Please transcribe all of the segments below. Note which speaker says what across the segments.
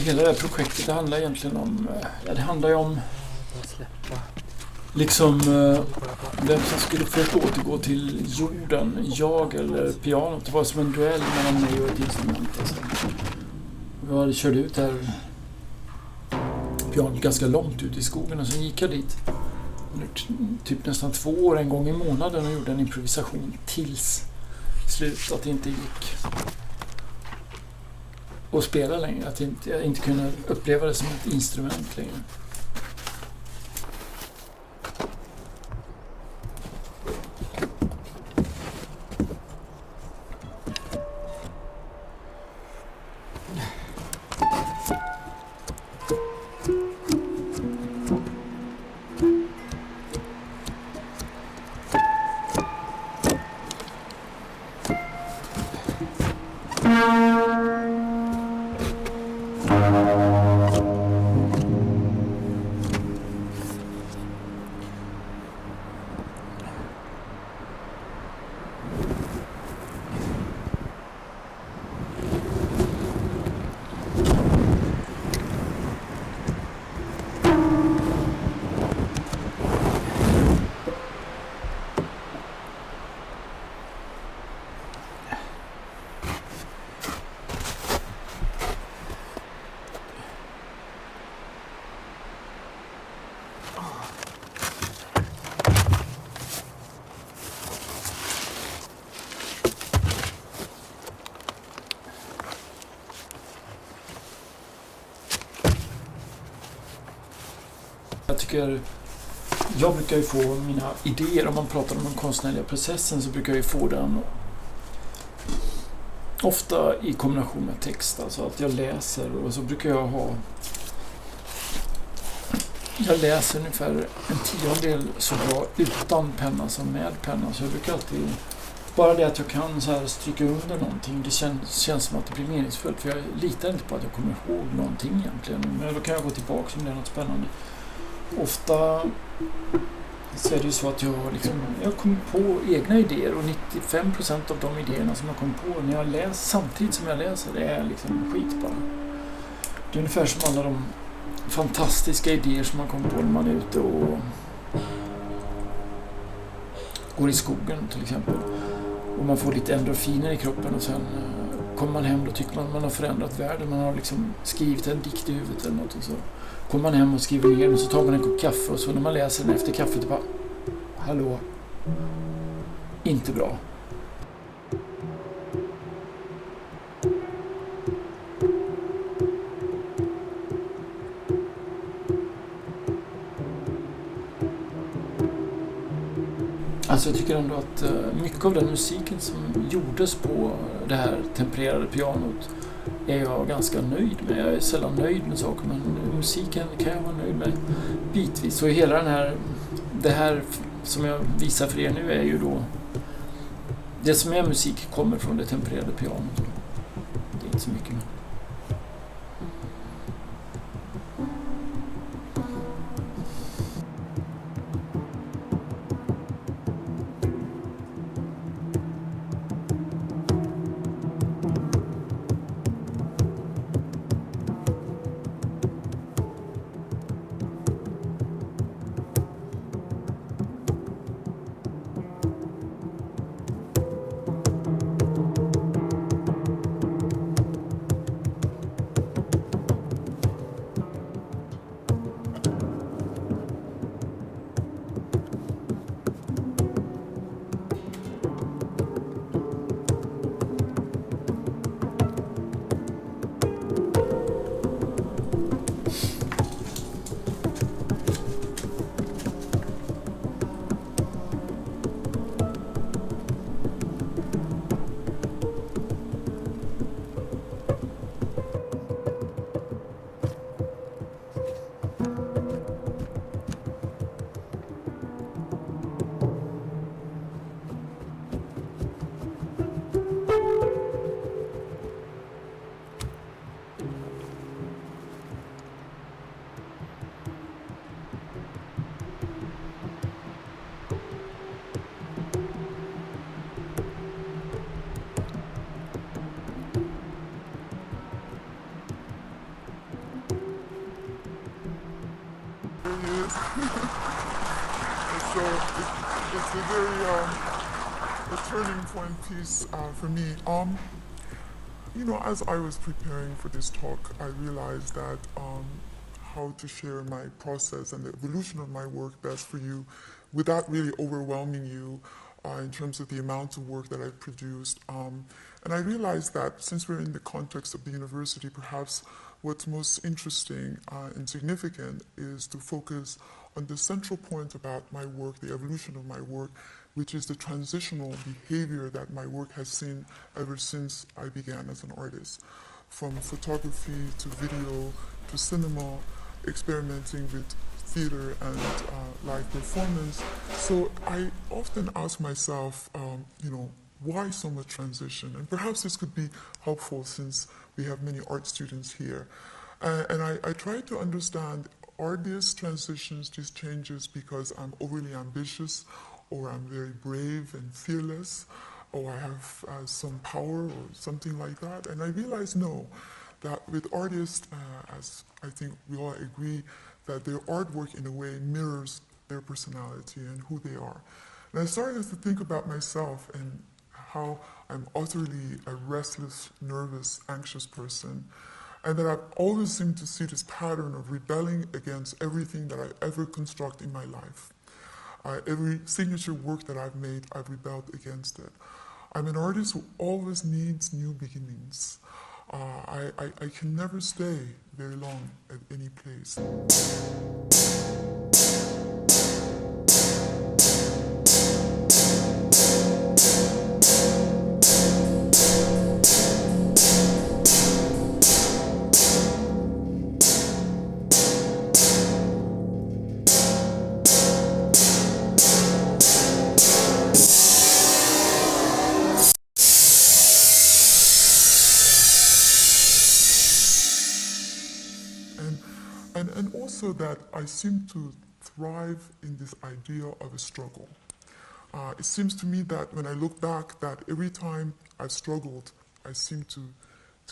Speaker 1: hela det här projektet, det handlar egentligen om, det handlar ju om liksom vem som skulle först återgå till jorden, jag eller pianot. Det var som en duell mellan mig och ett instrument. Alltså. Jag körde ut där pianot ganska långt ut i skogen och så gick jag dit under typ nästan 2 år, en gång i månaden, och gjorde en improvisation tills slut att det inte gick att spela längre, att jag inte kunde uppleva det som ett instrument längre. Jag brukar ju få mina idéer, om man pratar om den konstnärliga processen så brukar jag ju få den ofta i kombination med text, alltså att jag läser, och så brukar jag läser ungefär en 10-del så bra utan penna som med penna, så jag brukar alltid, bara det att jag kan så här stryka under någonting, det känns som att det blir meningsfullt, för jag litar inte på att jag kommer ihåg någonting egentligen, men då kan jag gå tillbaka om det är något spännande. Ofta så är det ju så att jag kommer på egna idéer, och 95% av de idéerna som jag kommer på när jag läser, samtidigt som jag läser, det är liksom skit bara. Det är ungefär som alla de fantastiska idéer som man kommer på när man är ute och går i skogen till exempel. Och man får lite endorfiner i kroppen, och sen kommer man hem och tycker man har förändrat världen. Man har liksom skrivit en dikt i huvudet eller något, och så kommer man hem och skriver ner den, och så tar man en kopp kaffe, och så när man läser den efter kaffet, det bara, hallå, inte bra. Alltså jag tycker ändå att mycket av den musiken som gjordes på det här tempererade pianot är jag ganska nöjd med. Jag är sällan nöjd med saker, men musiken kan jag vara nöjd med bitvis. Så hela det här som jag visar för er nu är ju då, det som är musik kommer från det tempererade pianot. Det är inte så mycket mer.
Speaker 2: really is. So it's a very a turning point piece for me. As I was preparing for this talk, I realized that how to share my process and the evolution of my work best for you without really overwhelming you in terms of the amount of work that I've produced. And I realized that since we're in the context of the university, perhaps what's most interesting and significant is to focus on the central point about my work, the evolution of my work, which is the transitional behavior that my work has seen ever since I began as an artist. From photography to video to cinema, experimenting with theater and live performance. So I often ask myself, why so much transition? And perhaps this could be helpful since we have many art students here. And I try to understand, are these transitions, these changes, because I'm overly ambitious, or I'm very brave and fearless, or I have some power or something like that? And I realize no, that with artists, as I think we all agree, that their artwork in a way mirrors their personality and who they are. And I started to think about myself and how I'm utterly a restless, nervous, anxious person, and that I've always seemed to see this pattern of rebelling against everything that I ever construct in my life. Every signature work that I've made, I've rebelled against it. I'm an artist who always needs new beginnings. I can never stay very long at any place. And also that I seem to thrive in this idea of a struggle. It seems to me that when I look back, that every time I've struggled, I seem to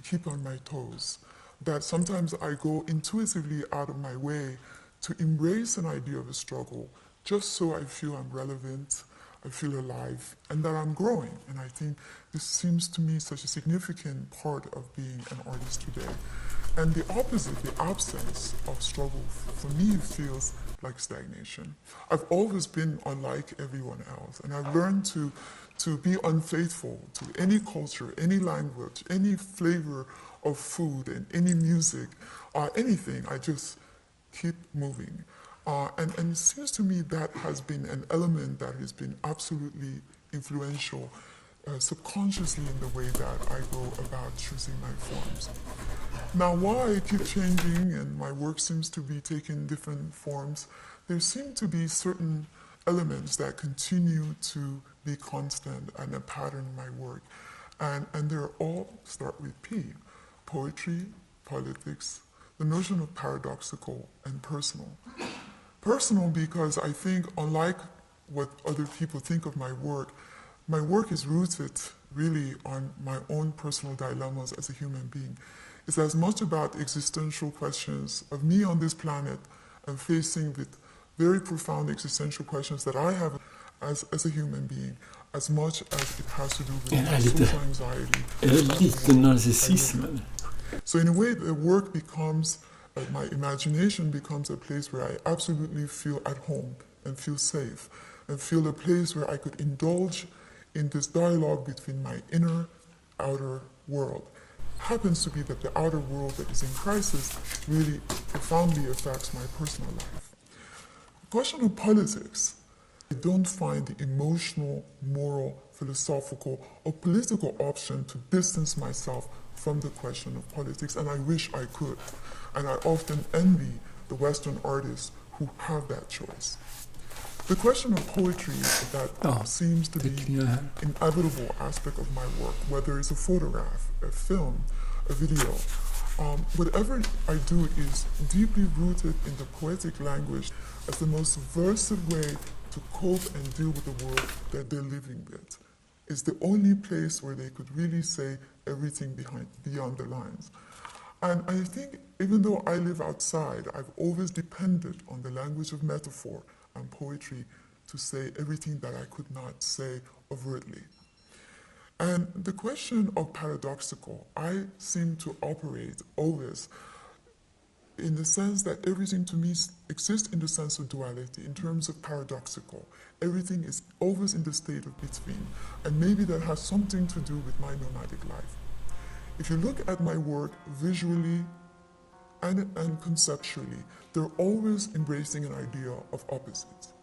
Speaker 2: keep on my toes. That sometimes I go intuitively out of my way to embrace an idea of a struggle, just so I feel I'm relevant, I feel alive, and that I'm growing. And I think this seems to me such a significant part of being an artist today. And the opposite, the absence of struggle, for me feels like stagnation. I've always been unlike everyone else, and I've learned to be unfaithful to any culture, any language, any flavor of food, and any music, anything. I just keep moving. And it seems to me that has been an element that has been absolutely influential subconsciously in the way that I go about choosing my forms. Now, why I keep changing and my work seems to be taking different forms, there seem to be certain elements that continue to be constant and a pattern in my work. And they're all start with P: poetry, politics, the notion of paradoxical and personal. Personal because I think, unlike what other people think of my work is rooted really on my own personal dilemmas as a human being. It's as much about existential questions of me on this planet and facing with very profound existential questions that I have as a human being, as much as it has to do with social anxiety.
Speaker 1: Lite narcissism.
Speaker 2: So in a way, the work becomes, my imagination becomes a place where I absolutely feel at home and feel safe and feel a place where I could indulge in this dialogue between my inner, outer world. Happens to be that the outer world that is in crisis really profoundly affects my personal life. The question of politics, I don't find the emotional, moral, philosophical, or political option to distance myself from the question of politics, and I wish I could. And I often envy the Western artists who have that choice. The question of poetry that seems to be an inevitable aspect of my work, whether it's a photograph, a film, a video. Whatever I do is deeply rooted in the poetic language as the most subversive way to cope and deal with the world that they're living with. It's the only place where they could really say everything beyond the lines. And I think even though I live outside, I've always depended on the language of metaphor and poetry to say everything that I could not say overtly. And the question of paradoxical, I seem to operate always in the sense that everything to me exists in the sense of duality, in terms of paradoxical. Everything is always in the state of between, and maybe that has something to do with my nomadic life. If you look at my work visually and conceptually, they're always embracing an idea of opposites.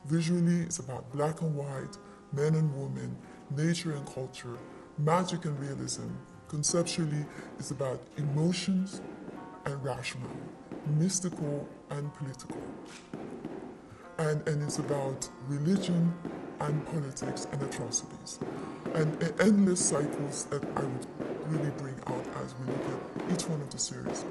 Speaker 2: Visually, it's about black and white, men and women, nature and culture, magic and realism. Conceptually, it's about emotions and rational, mystical and political. And it's about religion and politics and atrocities. And endless cycles that I would really bring out as we look at each one of the series.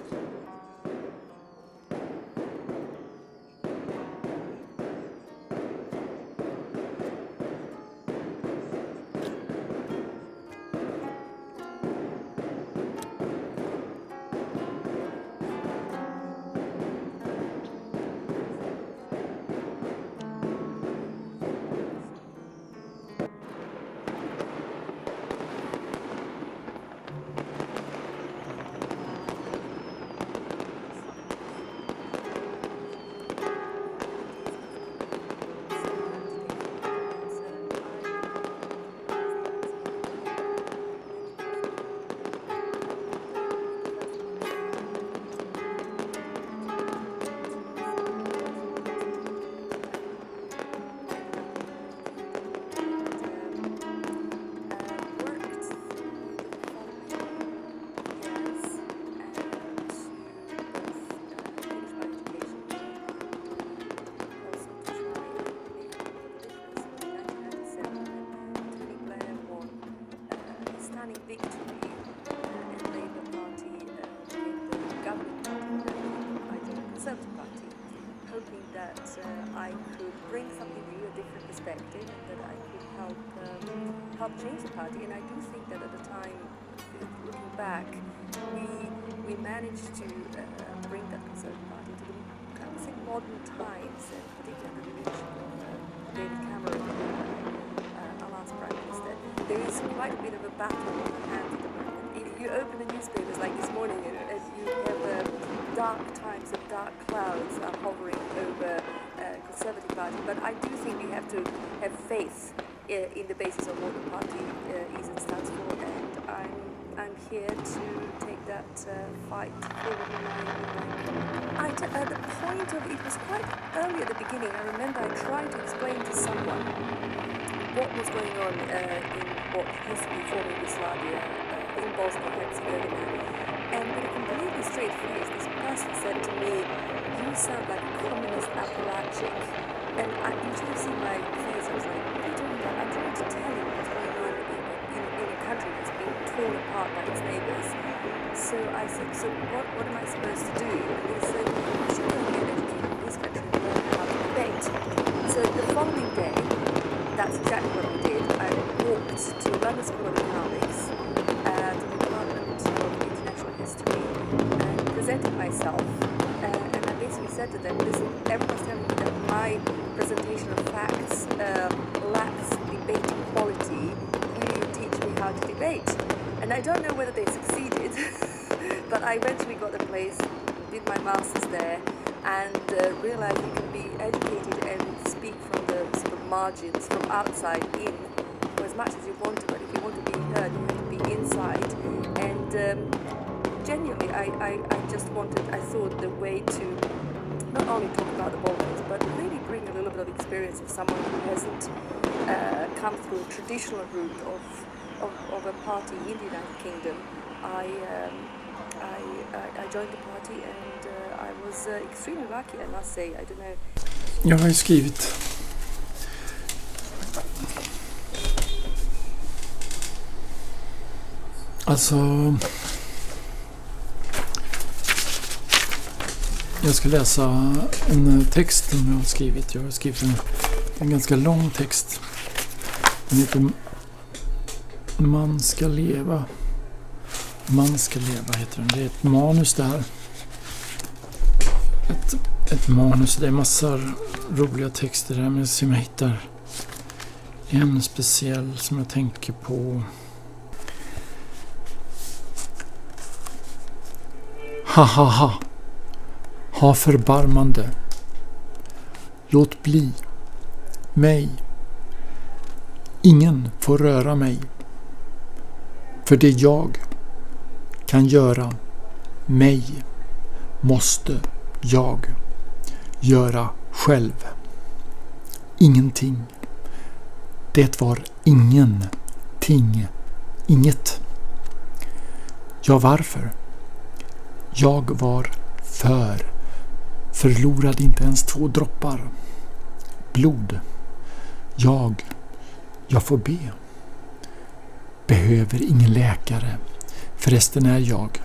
Speaker 3: I could bring something new, a different perspective, and that I could help change the party. And I do think that at the time, looking back, we managed to bring that Conservative Party to the kind of modern times, and particularly the leadership of David Cameron, our last Prime Minister. There is quite a bit of a battle on the hands at the moment. You open the newspapers like this morning, and you have dark times and dark clouds are hovering over Conservative Party, but I do think we have to have faith in the basis of what the party is and stands for, and I'm here to take that fight forward in my at the point of it was quite early at the beginning. I remember I tried to explain to someone what was going on in what used to be former Yugoslavia, in Bosnia and Herzegovina, and with a completely straight face, this person said to me, "You sound like a communist apparatchik." And you should have seen my face. I was like, "What are you doing that? I'm trying to tell you what's going on in a country that's being torn apart by its neighbours." So I said, "So what am I supposed to do?" And he said, "You should go and get educated in this country and learn how to debate." So the following day, that's exactly what I did. I walked to London School of Economics, to the Department of International History, and presented myself. And I basically said to them, "Listen, everyone's telling me that my presentation of facts lacks debating quality. Will you teach me how to debate?" And I don't know whether they succeeded, but I eventually got a place, did my master's there, and realized you can be educated and speak from the sort of margins, from outside in, for as much as you want to, but if you want to be heard, you have to be inside. And genuinely, I thought the way to not only talk about the Balkans, but really bring a little bit of experience of someone who hasn't come through a traditional route of a party in the United Kingdom. I joined the party, and I was extremely lucky, I must say. I don't know.
Speaker 1: Jag har ju skrivit alltså jag ska läsa en text som jag har skrivit. Jag har skrivit en ganska lång text. Den heter "Man ska leva". Man ska leva heter den. Det är ett manus där. Ett manus. Det är massor roliga texter där. Men jag ser om jag hittar en speciell som jag tänker på. Ha ha ha. Ha förbarmande. Låt bli. Mig. Ingen får röra mig. För det jag kan göra mig måste jag göra själv. Ingenting. Det var ingenting. Inget. Ja, varför? Jag var förlorade inte ens 2 droppar blod. Jag får be. Behöver ingen läkare. Förresten är jag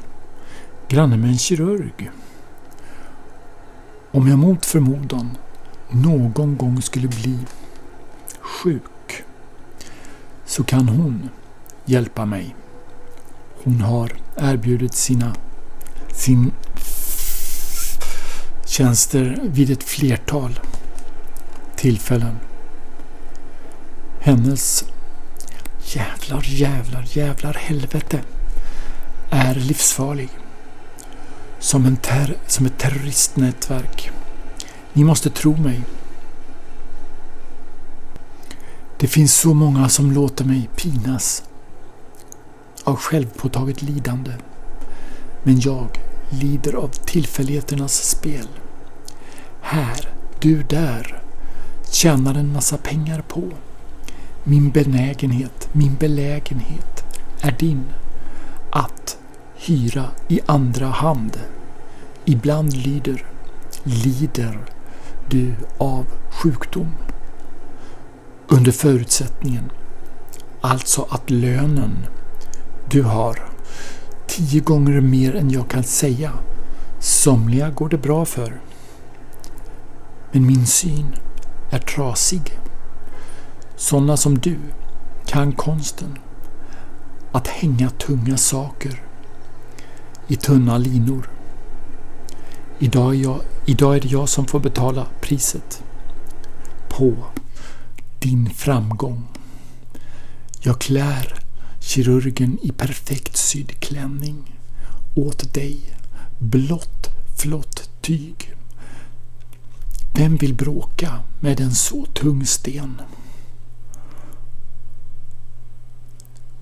Speaker 1: granne med en kirurg. Om jag mot förmodan någon gång skulle bli sjuk så kan hon hjälpa mig. Hon har erbjudit sin tjänster vid ett flertal tillfällen. Hennes jävlar helvete är livsfarlig. Som ett terroristnätverk. Ni måste tro mig. Det finns så många som låter mig pinas av självpåtaget lidande. Men jag lider av tillfälligheternas spel. Här, du där, tjänar en massa pengar på. Min belägenhet är din att hyra i andra hand. Ibland lider du av sjukdom. Under förutsättningen alltså att lönen du har 10 gånger mer än jag kan säga. Somliga går det bra för. Men min syn är trasig. Sådana som du kan konsten att hänga tunga saker i tunna linor. Idag är det jag som får betala priset på din framgång. Jag klär kirurgen i perfekt sydd klänning åt dig, blått flott tyg. Vem vill bråka med en så tung sten?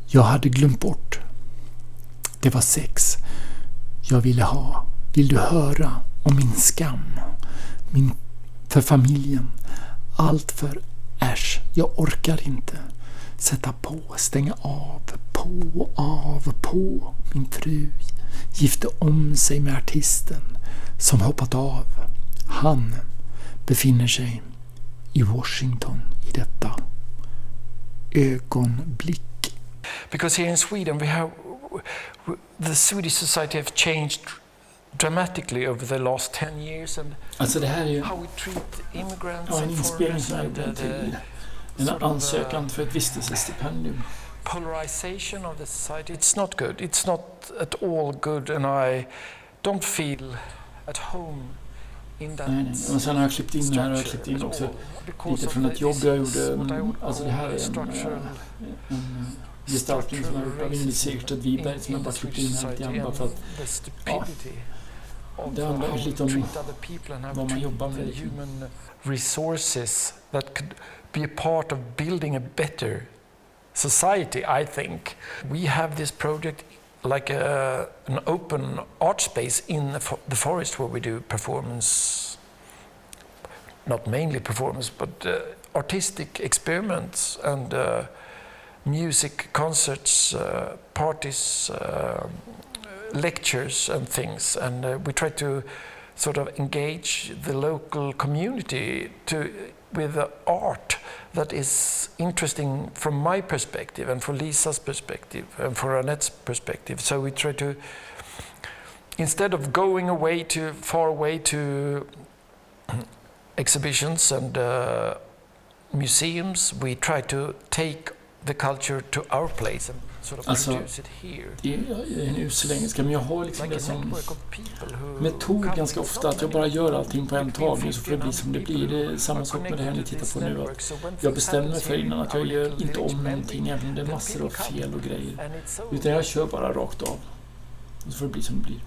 Speaker 1: Jag hade glömt bort. Det var sex jag ville ha. Vill du höra om min skam? För familjen. Allt för äsch. Jag orkar inte. Sätta på, stänga av, på. Min fru gifte om sig med artisten som hoppat av. Han befinner sig i Washington i detta ögonblick.
Speaker 4: Because here in Sweden the Swedish society have changed dramatically over the last 10 years and
Speaker 1: Alltså det här är ju
Speaker 4: how we treat immigrants
Speaker 1: en
Speaker 4: and
Speaker 1: inspelning
Speaker 4: foreigners
Speaker 1: som jag
Speaker 4: and
Speaker 1: gjorde till en ansökan för ett vistelsestipendium.
Speaker 4: polarization of the society. It's not good. It's not at all good and I don't feel at home in that.
Speaker 1: Nej. Och sen har jag klippt in här och jag klippt in också lite från ett jobb jag gjorde. Alltså det här är en gestaltning som jag gjort av Ingrid Segerstedt Wiberg som jag bara klippt in här lite grann bara för att det handlar ju lite om vad man jobbar med.
Speaker 4: Human resources that could be a part of building a better society, I think. We have this project like an open art space in the forest where we do performance, not mainly performance, but artistic experiments and music, concerts, parties, lectures and things. And we try to sort of engage the local community with art that is interesting from my perspective and for Lisa's perspective and for Annette's perspective. So we try to, instead of going far away to exhibitions and museums, we try to take the culture to our place. sort of
Speaker 1: Alltså,
Speaker 4: produce it here.
Speaker 1: det är en usel engelska, men jag har liksom
Speaker 4: Like
Speaker 1: det
Speaker 4: a
Speaker 1: som
Speaker 4: network of people who
Speaker 1: metod
Speaker 4: come
Speaker 1: ganska
Speaker 4: from
Speaker 1: ofta,
Speaker 4: so
Speaker 1: att jag
Speaker 4: many
Speaker 1: bara gör
Speaker 4: people,
Speaker 1: allting på en
Speaker 4: between
Speaker 1: tagning så får det
Speaker 4: 50
Speaker 1: bli
Speaker 4: and
Speaker 1: som det
Speaker 4: 100
Speaker 1: blir. Det är
Speaker 4: people
Speaker 1: samma
Speaker 4: are
Speaker 1: sak med det här ni
Speaker 4: connected to
Speaker 1: tittar
Speaker 4: this
Speaker 1: på nu.
Speaker 4: network.
Speaker 1: Att
Speaker 4: So when
Speaker 1: jag
Speaker 4: things
Speaker 1: bestämmer mig
Speaker 4: happens
Speaker 1: för
Speaker 4: here
Speaker 1: innan
Speaker 4: in
Speaker 1: att jag
Speaker 4: our
Speaker 1: gör
Speaker 4: little
Speaker 1: inte om
Speaker 4: village
Speaker 1: någonting, även om det är
Speaker 4: then
Speaker 1: massor av
Speaker 4: people come.
Speaker 1: fel och grejer.
Speaker 4: And it's so
Speaker 1: Utan jag kör bara rakt av. Och så får det bli som det blir.